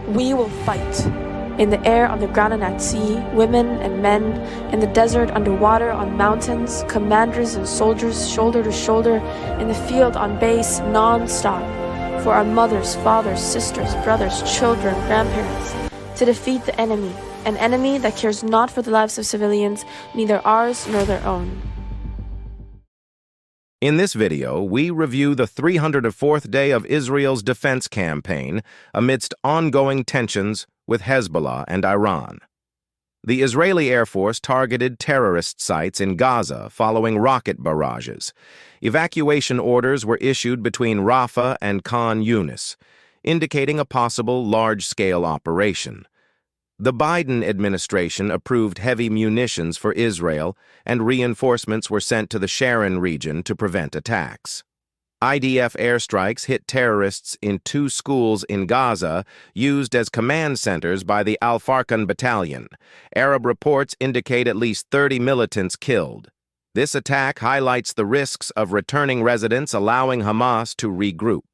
We will fight. In the air, on the ground, and at sea, women and men, in the desert, underwater, on mountains, commanders and soldiers, shoulder to shoulder, in the field, on base, non-stop, for our mothers, fathers, sisters, brothers, children, grandparents, to defeat the enemy, an enemy that cares not for the lives of civilians, neither ours nor their own. In this video, we review the 304th day of Israel's defense campaign amidst ongoing tensions with Hezbollah and Iran. The Israeli Air Force targeted terrorist sites in Gaza following rocket barrages. Evacuation orders were issued between Rafah and Khan Yunis, indicating a possible large-scale operation. The Biden administration approved heavy munitions for Israel, and reinforcements were sent to the Sharon region to prevent attacks. IDF airstrikes hit terrorists in 2 schools in Gaza used as command centers by the Al-Farkan battalion. Arab reports indicate at least 30 militants killed. This attack highlights the risks of returning residents allowing Hamas to regroup.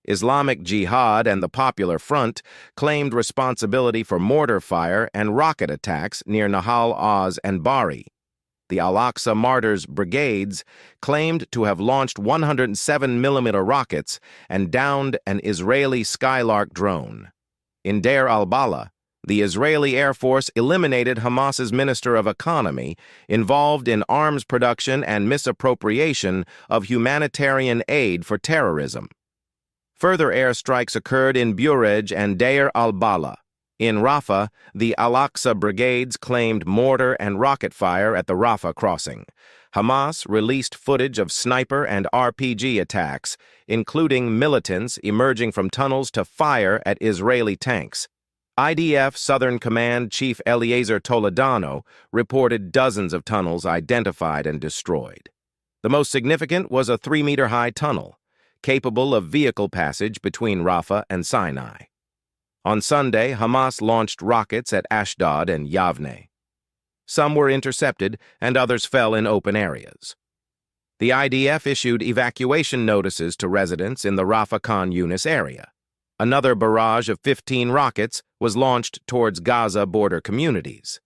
Islamic Jihad and the Popular Front claimed responsibility for mortar fire and rocket attacks near Nahal Oz and Bari. The Al-Aqsa Martyrs Brigades claimed to have launched 107mm rockets and downed an Israeli Skylark drone. In Deir al-Balah, the Israeli Air Force eliminated Hamas's Minister of Economy involved in arms production and misappropriation of humanitarian aid for terrorism. Further airstrikes occurred in Burej and Deir al-Balah. In Rafah, the Al-Aqsa brigades claimed mortar and rocket fire at the Rafah crossing. Hamas released footage of sniper and RPG attacks, including militants emerging from tunnels to fire at Israeli tanks. IDF Southern Command Chief Eliezer Toledano reported dozens of tunnels identified and destroyed. The most significant was a 3-meter-high tunnel, capable of vehicle passage between Rafah and Sinai. On Sunday, Hamas launched rockets at Ashdod and Yavne. Some were intercepted and others fell in open areas. The IDF issued evacuation notices to residents in the Rafah Khan Yunis area. Another barrage of 15 rockets was launched towards Gaza border communities.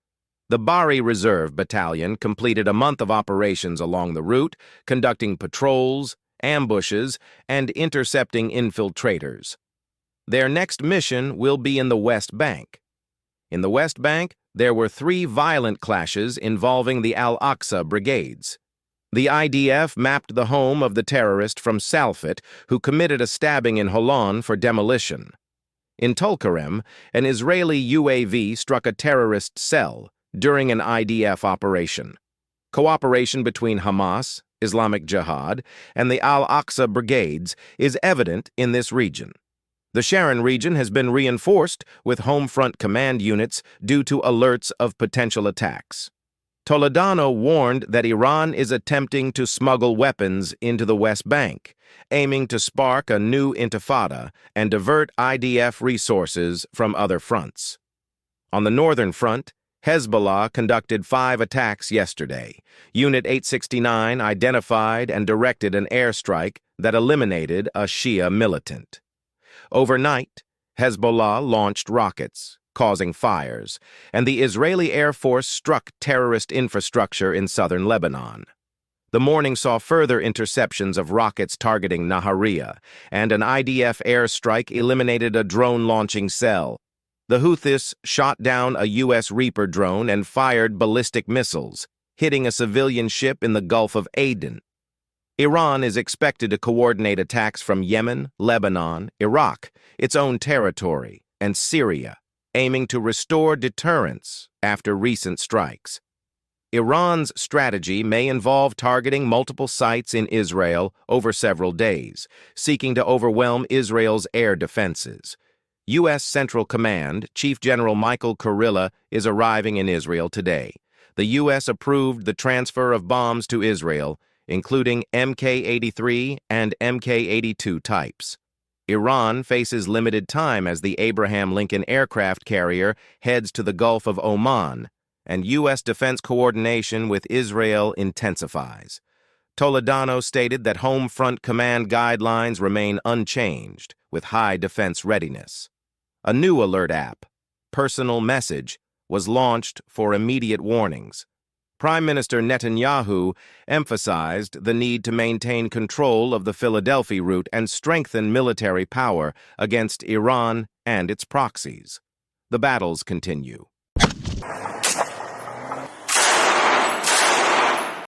The Bari Reserve Battalion completed a month of operations along the route, conducting patrols, ambushes, and intercepting infiltrators. Their next mission will be in the West Bank. In the West Bank, there were 3 violent clashes involving the Al-Aqsa brigades. The IDF mapped the home of the terrorist from Salfit, who committed a stabbing in Holon for demolition. In Tulkarem, an Israeli UAV struck a terrorist cell during an IDF operation. Cooperation between Hamas, Islamic Jihad, and the Al-Aqsa brigades is evident in this region. The Sharon region has been reinforced with home front command units due to alerts of potential attacks. Toledano warned that Iran is attempting to smuggle weapons into the West Bank, aiming to spark a new intifada and divert IDF resources from other fronts. On the northern front, Hezbollah conducted 5 attacks yesterday. Unit 869 identified and directed an airstrike that eliminated a Shia militant. Overnight, Hezbollah launched rockets, causing fires, and the Israeli Air Force struck terrorist infrastructure in southern Lebanon. The morning saw further interceptions of rockets targeting Nahariya, and an IDF airstrike eliminated a drone-launching cell. The Houthis shot down a U.S. Reaper drone and fired ballistic missiles, hitting a civilian ship in the Gulf of Aden. Iran is expected to coordinate attacks from Yemen, Lebanon, Iraq, its own territory, and Syria, aiming to restore deterrence after recent strikes. Iran's strategy may involve targeting multiple sites in Israel over several days, seeking to overwhelm Israel's air defenses. U.S. Central Command Chief General Michael Kurilla is arriving in Israel today. The U.S. approved the transfer of bombs to Israel, including Mk-83 and Mk-82 types. Iran faces limited time as the Abraham Lincoln aircraft carrier heads to the Gulf of Oman, and U.S. defense coordination with Israel intensifies. Toledano stated that home front command guidelines remain unchanged, with high defense readiness. A new alert app, Personal Message, was launched for immediate warnings. Prime Minister Netanyahu emphasized the need to maintain control of the Philadelphia route and strengthen military power against Iran and its proxies. The battles continue.